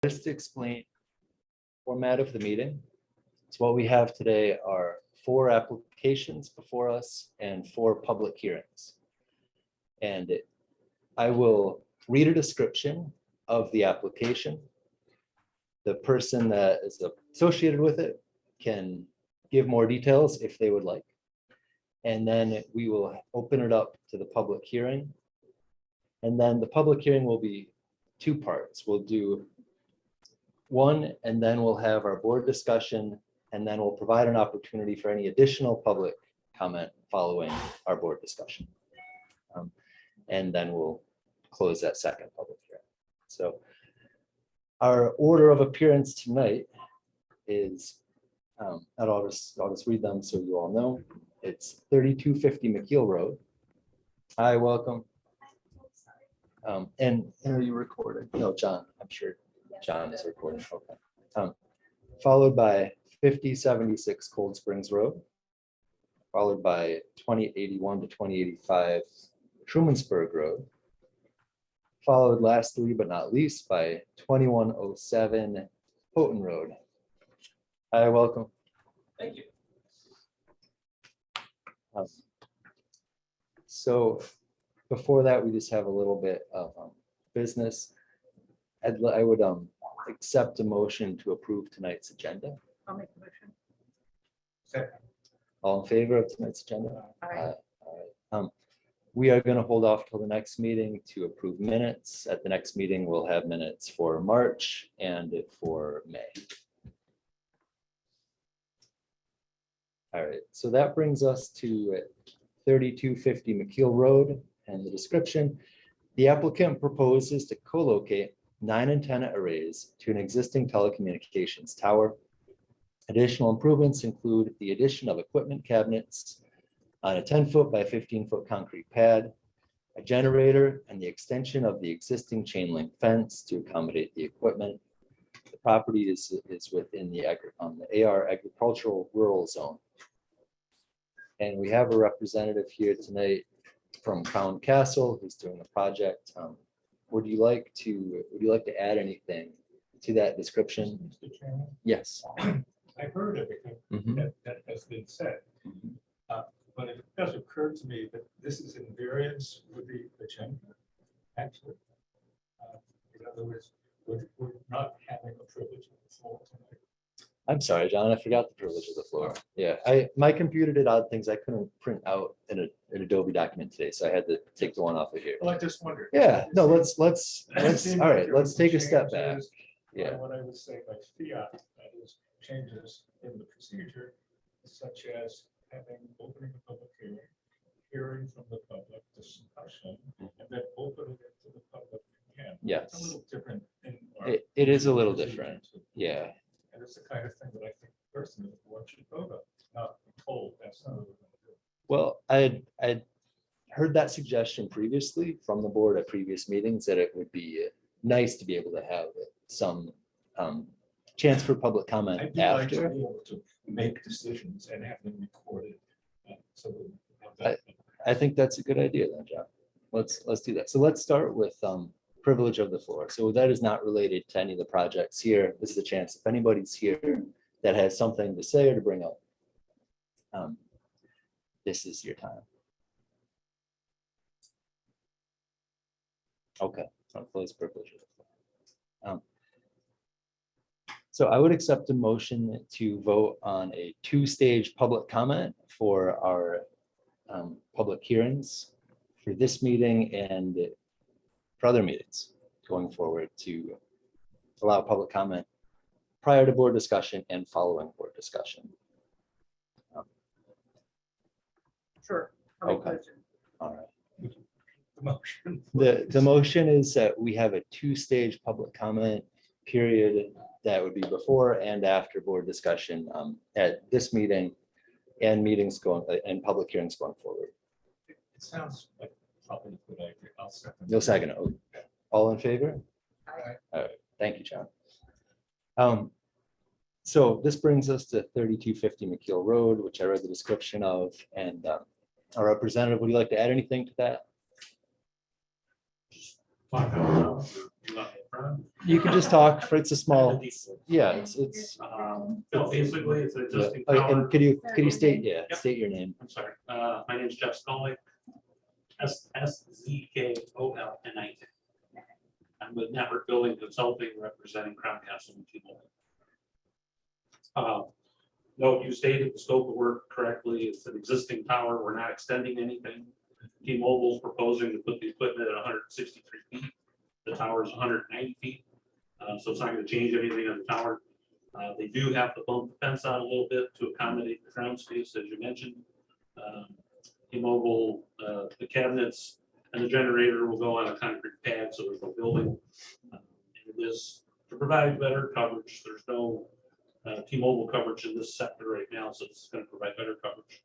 Just to explain format of the meeting. So what we have today are 4 applications before us and 4 public hearings. And I will read a description of the application. The person that is associated with it can give more details if they would like. And then we will open it up to the public hearing. And then the public hearing will be 2 parts. We'll do one, and then we'll have our board discussion, and then we'll provide an opportunity for any additional public comment following our board discussion. And then we'll close that second public hearing. So our order of appearance tonight is, and I'll just read them so you all know. It's 3250 McKeel Road. Hi, welcome. And are you recording? No, John, I'm sure John is recording. Okay. Followed by 5076 Cold Springs Road, followed by 2081 to 2085 Trumansburg Road, followed lastly but not least by 2107 Houghton Road. Hi, welcome. Thank you. So before that, we just have a little bit of business. I would accept a motion to approve tonight's agenda. I'll make the motion. Second. All in favor of tonight's agenda? Aye. All right. We are going to hold off till the next meeting to approve minutes. At the next meeting, we'll have minutes for March and for May. All right, so that brings us to 3250 McKeel Road and the description. The applicant proposes to co-locate 9 antenna arrays to an existing telecommunications tower. Additional improvements include the addition of equipment cabinets on a 10-foot by 15-foot concrete pad, a generator, and the extension of the existing chain link fence to accommodate the equipment. The property is within the AR agricultural rural zone. And we have a representative here tonight from Crown Castle who's doing the project. Would you like to add anything to that description? Mr. Chairman, Yes. I've heard everything Mhm. that has been said. Mhm. But it does occur to me that this is in variance with the agenda, actually. In other words, we're not having a privilege of the floor tonight. I'm sorry, John, I forgot the privilege of the floor. Yeah, my computer did odd things. I couldn't print out an Adobe document today, so I had to take the one off of here. Well, I just wondered. Yeah, no, It let's, seemed all like right, there let's were take a step back. changes by Yeah, What I would say by fiat, that is changes in the procedure, such as having, opening a public hearing from the public, discussion, and then opening it to the public again. It's a yes, little different. In our it is a little procedure. different. Yeah, And it's the kind of thing that I think personally the board should vote on, not be told that's not what we're going to do. well, I'd heard that suggestion previously from the board at previous meetings that it would be nice to be able to have some chance for public I comment do like to after. be able to make decisions and have them recorded. So that we have that. I think that's a good idea then, John. Let's do that. So let's start with privilege of the floor. So that is not related to any of the projects here. This is a chance if anybody's here that has something to say or to bring up. This is your time. Okay, I'll close privilege of the floor. So I would accept a motion to vote on a 2-stage public comment for our public hearings for this meeting and for other meetings going forward to allow public comment prior to board discussion and following board discussion. Sure. I'll make the Okay. motion. All right. The motion. The motion is that we have a 2-stage public comment period that would be before and after board discussion at this meeting and meetings going and public hearings going forward. It sounds like probably a good idea. I'll second. No second. All in favor? Aye. All right. Thank you, John. So this brings us to 3250 McKeel Road, which I read the description of, and our representative, would you like to add anything to that? Find out. front. You can just talk for, it's a small, yeah, it's. No, basically, it's an existing Oh, tower. and could you state, Yep. state your name? I'm sorry, my name is Jeff Scully. SZKOLNI. I'm with Network Building Consulting, representing Crown Castle and T-Mobile. No, you stated the scope of work correctly. It's an existing tower. We're not extending anything. T-Mobile's proposing to put the equipment at 163 feet. The tower is 190 feet. So it's not going to change anything on the tower. They do have to bump the fence out a little bit to accommodate the ground space, as you mentioned. T-Mobile, the cabinets and the generator will go on a concrete pad, so there's no building. It is to provide better coverage. There's no T-Mobile coverage in this sector right now, so it's going to provide better coverage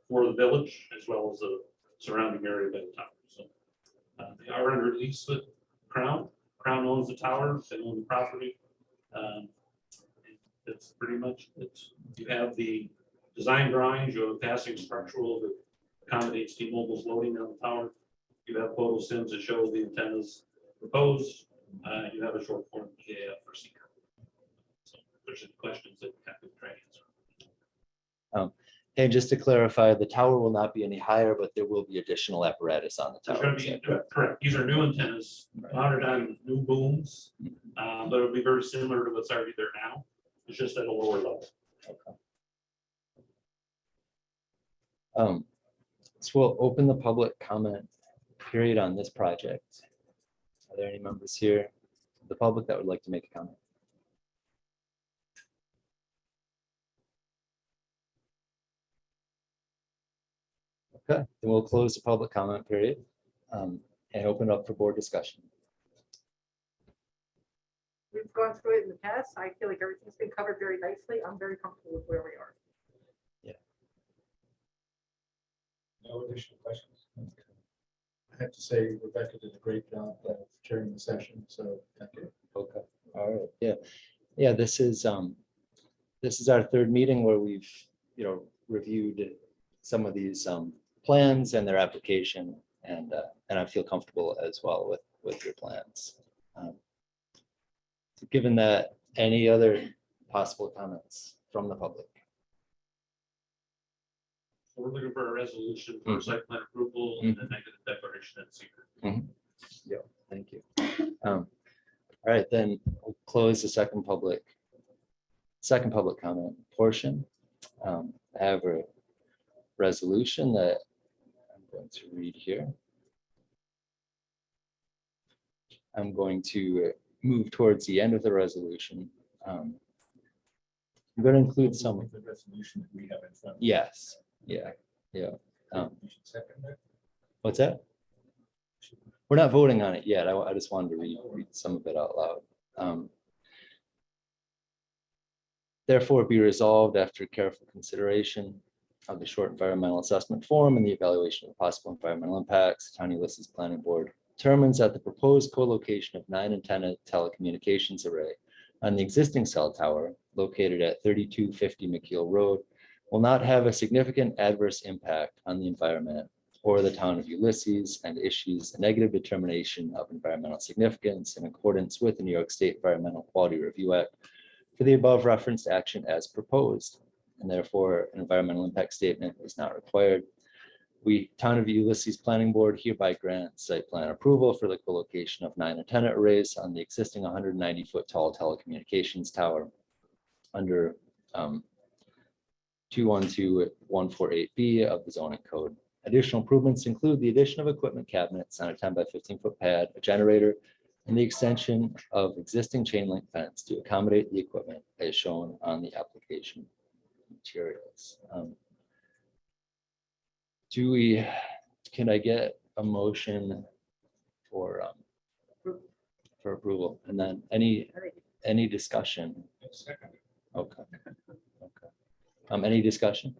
for the village as well as the surrounding area of the tower. So they are under lease with Crown. Crown owns the tower, they own the property. It's pretty much it. You have the design drawings, you have a passing structural that accommodates T-Mobile's loading on the tower. You have photo sims that show the antennas proposed. You have a short form GIF for seeker. So if there's any questions that you have to try to answer. And just to clarify, the tower will not be any higher, but there will be additional apparatus on the There's tower. going to be, correct, these are new antennas mounted on new booms, but it'll be very similar to what's already there now. It's just at a lower level. So we'll open the public comment period on this project. Are there any members here, the public, that would like to make a comment? Okay, then we'll close the public comment period and open up for board discussion. We've gone through it in the past. I feel like everything's been covered very nicely. I'm very comfortable with where we are. No additional questions. I have to say Rebecca did a great job during the session, so thank you. Okay, all right, yeah, this is our third meeting where we've, reviewed some of these plans and their application, and I feel comfortable as well with your plans. So given that, any other possible comments from the public? We're looking for a resolution for site plan approval and a negative declaration at secret. Thank you. All right, then we'll close the second public comment portion. I have a resolution that I'm going to read here. I'm going to move towards the end of the resolution. I'm going to include some, The resolution that we have in front. yes, yeah. You should second that. What's that? We're not voting on it yet. I just wanted to read some of it out loud. Therefore, be resolved after careful consideration of the short environmental assessment form and the evaluation of possible environmental impacts, the County Ulysses Planning Board determines that the proposed co-location of 9 antenna telecommunications array on the existing cell tower located at 3250 McKeel Road will not have a significant adverse impact on the environment or the town of Ulysses, and issues a negative determination of environmental significance in accordance with the New York State Environmental Quality Review Act for the above referenced action as proposed, and therefore an environmental impact statement is not required. We, Town of Ulysses Planning Board, hereby grant site plan approval for the co-location of 9 antenna arrays on the existing 190-foot tall telecommunications tower under 212148B of the zoning code. Additional improvements include the addition of equipment cabinets on a 10 by 15-foot pad, a generator, and the extension of existing chain link fence to accommodate the equipment as shown on the application materials. Can I get a motion for approval? And then any discussion? Second. Okay. Any discussion?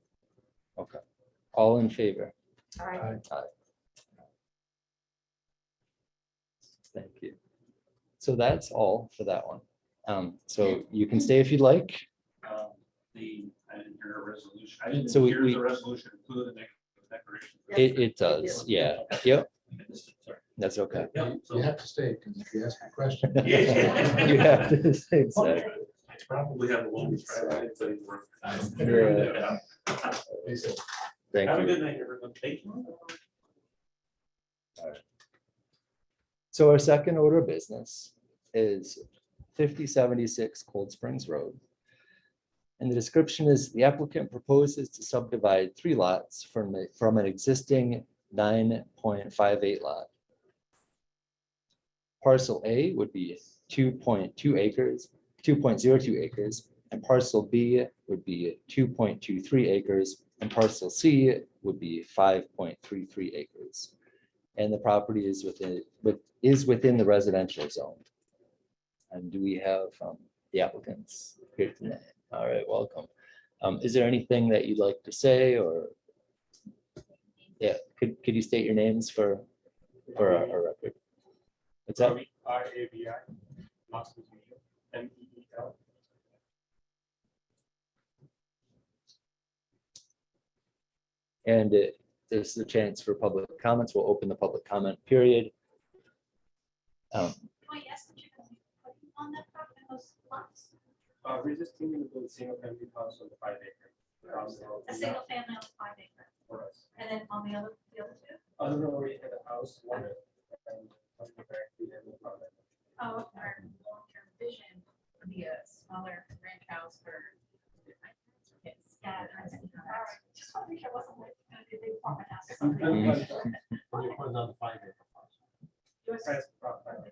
Okay. All in favor? Aye. Thank you. So that's all for that one. So you can stay if you'd like. I didn't hear a resolution. I didn't So hear we- the resolution include a negative declaration. It does, yeah. Yep. Sorry. That's okay. Yeah, so- You have to stay, because if you ask a question. You have to say so. I probably have a long track. Yeah. They said, Thank Have a you. good night, everyone. Thank you. So our second order of business is 5076 Cold Springs Road. And the description is the applicant proposes to subdivide 3 lots from an existing 9.58 lot. Parcel A would be 2.2 acres, 2.02 acres, and parcel B would be 2.23 acres, and parcel C would be 5.33 acres. And the property is within the residential zone. And do we have the applicants here tonight? All right, welcome. Is there anything that you'd like to say, or? Yeah, could you state your names for our record? What's that? RAVI, Masters MEEL. And this is a chance for public comments. We'll open the public comment period. Can I ask that you're going to put on that property, those lots? We're just thinking about single family house on the 5 acre. A single family on 5 acre, For us. and then on the other two? Other than we had a house, one and one back, we had no problem. Oh, our long-term vision would be a smaller ranch house for kids. Yeah, I see. All right. Just want to make sure it wasn't like going to be a big apartment house or something. We put another 5 acre house. Yours- That's proper. Okay.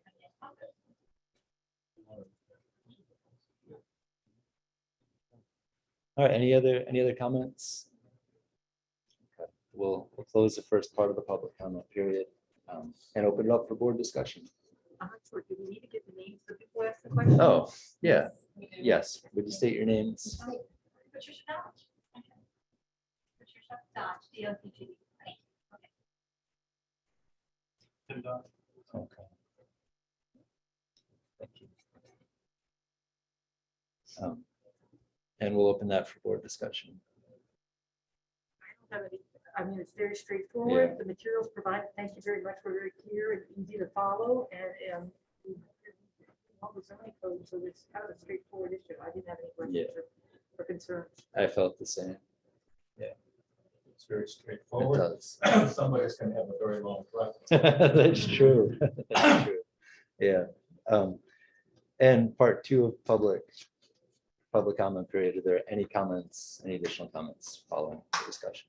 All right, any other comments? Okay, we'll close the first part of the public comment period and open it up for board discussion. I'm not sure, do we need to get the names of people who ask the question? Oh, yeah, We do. yes. Would you state your names? Patricia Dodge. Okay. Patricia Dodge, D-O-D-G. Okay. And, Okay. Thank you. And we'll open that for board discussion. I don't have any- I mean, it's very straightforward. The materials provided, thank you very much, were very clear and easy to follow, and all the zoning code, so it's kind of a straightforward issue. I didn't have any questions or concerns. I felt the same. It's very It straightforward. does. Somebody's gonna have a very long process. That's true. That's true. Yeah. And part 2 of public comment period, are there any comments, any additional comments following the discussion?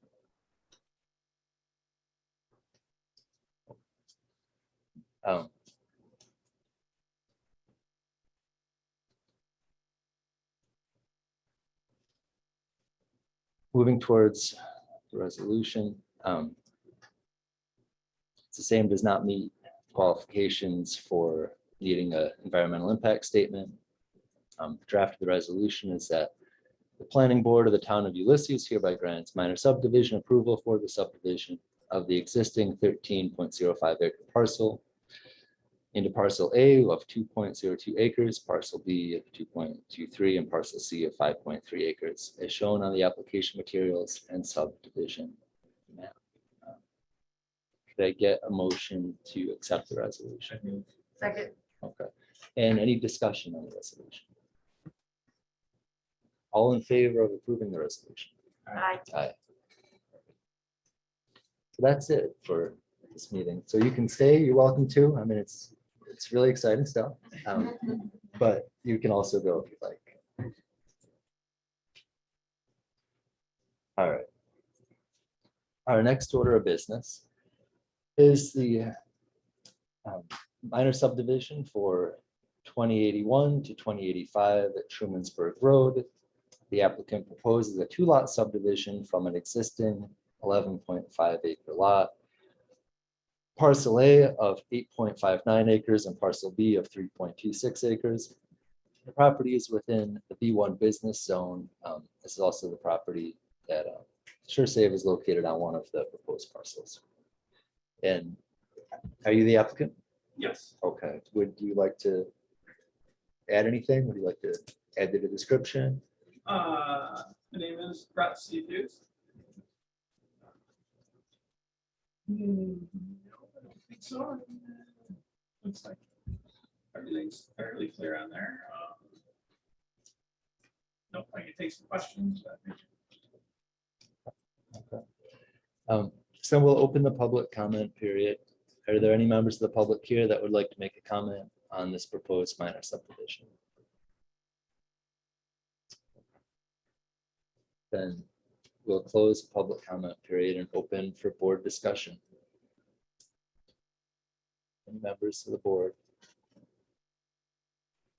Moving towards the resolution. It's the same, does not meet qualifications for needing an environmental impact statement. The draft of the resolution is that the planning board of the town of Ulysses hereby grants minor subdivision approval for the subdivision of the existing 13.05 acre parcel into parcel A of 2.02 acres, parcel B of 2.23, and parcel C of 5.3 acres, as shown on the application materials and subdivision map. Could I get a motion to accept the resolution? Second, Okay, and any discussion on the resolution? All in favor of approving the resolution? I, Aye. So that's it for this meeting. So you can stay, you're welcome to. I mean, it's really exciting stuff. But you can also go if you'd like. All right. Our next order of business is the minor subdivision for 2081 to 2085 at Trumansburg Road. The applicant proposes a 2-lot subdivision from an existing 11.5 acre lot. Parcel A of 8.59 acres and parcel B of 3.26 acres. The property is within the B1 business zone. This is also the property that SureSave is located on one of the proposed parcels. And are you the applicant? Yes. Okay, would you like to add anything? Would you like to add to the description? My name is Brett Seafoods. think so. Looks like everything's fairly clear on there. Nope, I can take some questions. So we'll open the public comment period. Are there any members of the public here that would like to make a comment on this proposed minor subdivision? Then we'll close the public comment period and open for board discussion. Any members of the board?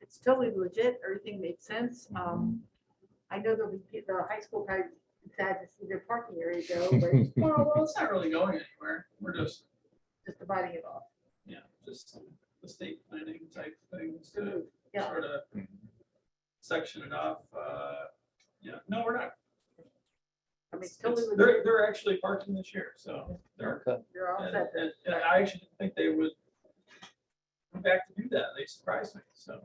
It's totally legit. Everything makes sense. I know there'll be, the high school probably sad to see their parking area go, but Well, it's not really going anywhere. We're just, just dividing it off. yeah, just some estate planning type things to Yeah. sort of section it off. Yeah, no, we're not. I mean, it's totally legit. They're actually parking this year, so they're, Okay. You're all and set. and I actually didn't think they would come back to do that. They surprised me, so,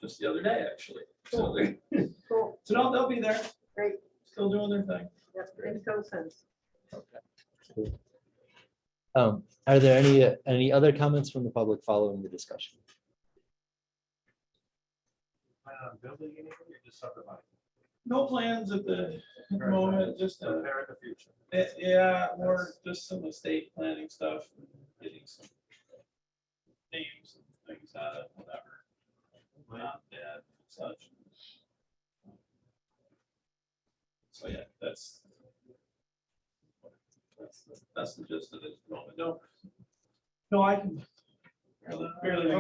just the other day, actually. So they, Cool. so no, they'll be there, Great. still doing their thing. That's makes total sense. Are there any other comments from the public following the discussion? Building anything or just subdividing? No plans at the moment, just, Prepare in the future. yeah, more just some estate planning stuff, and getting some names and things out of whatever. Mom, dad, such. So yeah, that's the gist of it. No, I can barely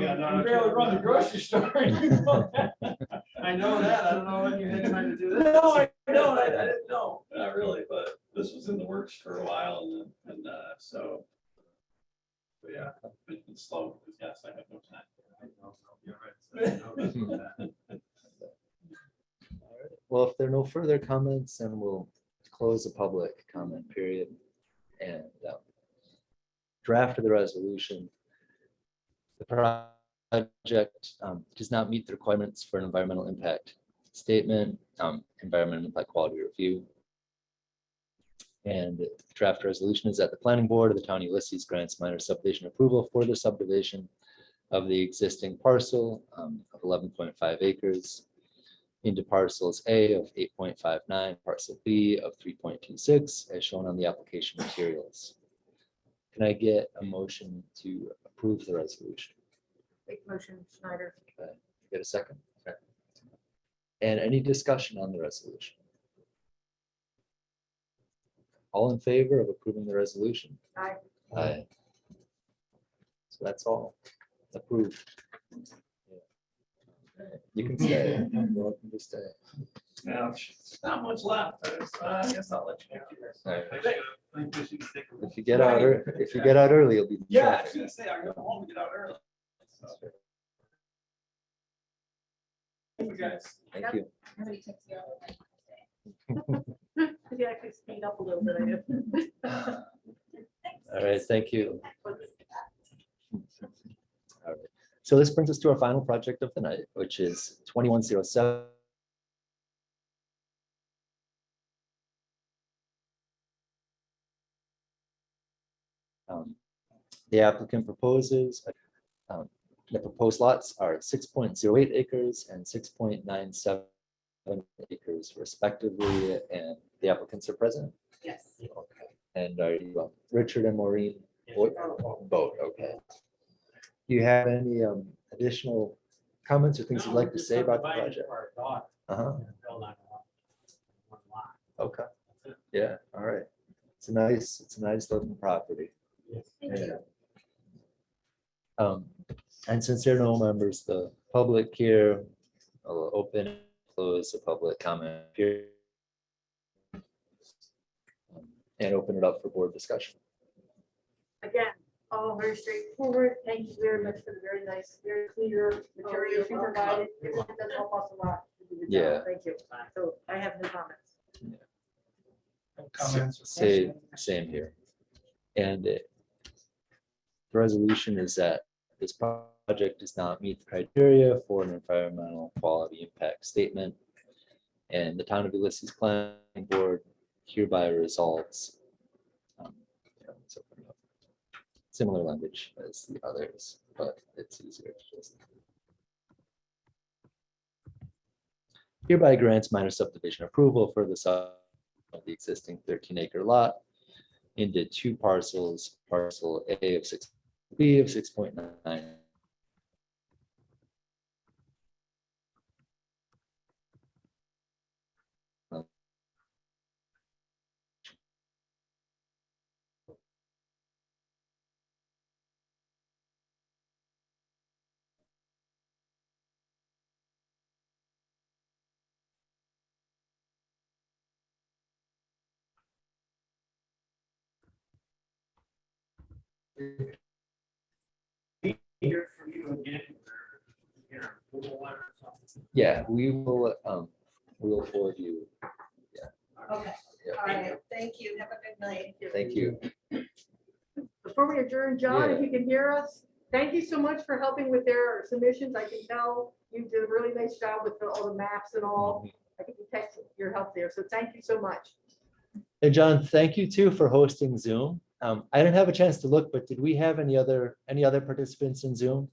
run the grocery store. I know that. I don't know when you had time to do that. No, I don't. I didn't know, not really, but this was in the works for a while and so. But yeah, it's been slow because yes, I have no time. You're right. Well, if there are no further comments, then we'll close the public comment period and draft of the resolution. The project does not meet the requirements for an environmental impact statement, environmental impact quality review. And the draft resolution is that the planning board of the town of Ulysses grants minor subdivision approval for the subdivision of the existing parcel of 11.5 acres into parcels A of 8.59, parcel B of 3.26, as shown on the application materials. Can I get a motion to approve the resolution? Make motion, Schneider. Get a second? Okay. And any discussion on the resolution? All in favor of approving the resolution? Aye. Aye. So that's all approved. You can stay. You're welcome to stay. Yeah, not much left. I guess I'll let you know. All right. I think we should take a- If you get out, if you get out early, you'll be. in Yeah, I was traffic. gonna say, I go home and get out early. So, thank you guys. Thank you. Nobody takes the other one. Could you actually speed up a little bit, I guess? All right, thank you. All right. So this brings us to our final project of the night, which is 2107. The applicant proposes, the proposed lots are 6.08 acres and 6.97 acres respectively, and the applicants are present. Yes. Okay. And are you Richard and Maureen? Both, okay. Do you have any additional comments or things you'd like to say about the project? Uh-huh. Okay. Yeah, all right. It's a nice looking property. Thank you. And since there are no members, of the public here, I'll open and close the public comment period. And open it up for board discussion. Again, all very straightforward. Thank you very much for the very nice, very clear material you provided. It really does help us a lot. to do the job. Yeah. Thank you. So I have no comments. Comments or Same, questions? same here. And the resolution is that this project does not meet the criteria for an environmental quality impact statement. And the town of Ulysses Planning Board hereby resolves. Let's open it up. similar language as the others, but it's easier to just. Hereby grants minor subdivision approval for the sub of the existing 13-acre lot into two parcels, parcel A of 6, B of 6.9. Hear from you again. Yeah, we will forward you. Okay, Yeah. all right, thank you, have a good night. Thank you. Before we adjourn, John, if Yeah. you can hear us, thank you so much for helping with their submissions. I can tell you did a really nice job with all the maps and all. I think you texted your help there, so thank you so much. And John, thank you too for hosting Zoom. I didn't have a chance to look, but did we have any other participants in Zoom?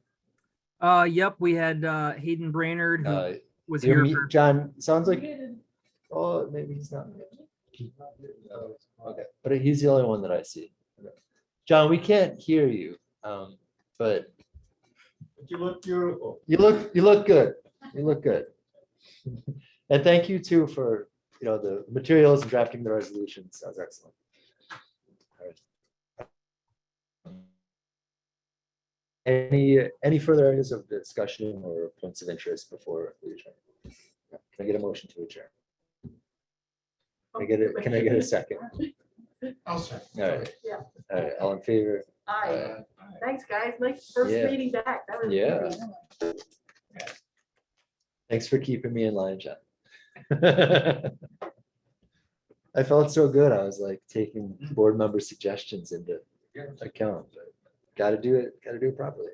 Yep, we had Hayden Brainerd who Uh, was You're here mu- for, John, sounds like, oh, maybe he's not. Okay, but he's the only one that I see. John, we can't hear you, but But you look beautiful. you look good. You look good. And thank you too for, the materials and drafting the resolutions. That was excellent. All right. Any further areas of discussion or points of interest before we adjourn? Can I get a motion to adjourn? Can I get a second? I'll say. All right. Yeah. All right, all in favor? Aye. Thanks, guys. Nice first Yeah. meeting back. That was Yeah. easy. Thanks for keeping me in line, John. I felt so good. I was like taking board member suggestions into account. But Gotta do it properly.